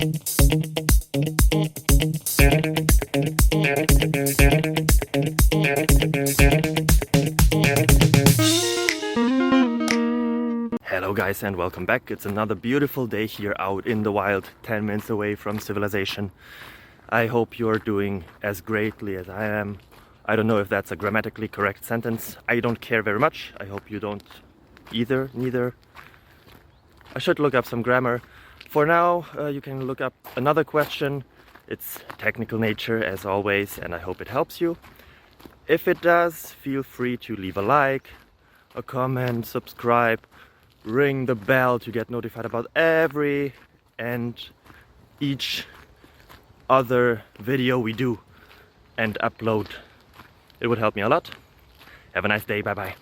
Hello guys and welcome back. It's another beautiful day here out in the wild, 10 minutes away from civilization. I hope you're doing as greatly as I am. I don't know if that's a grammatically correct sentence. I don't care very much. I hope you don't neither. I should look up some grammar. For now, you can look up another question. It's technical nature as always, and I hope it helps you. If it does, feel free to leave a like, a comment, subscribe, ring the bell to get notified about every and each other video we do and upload. It would help me a lot. Have a nice day. Bye bye.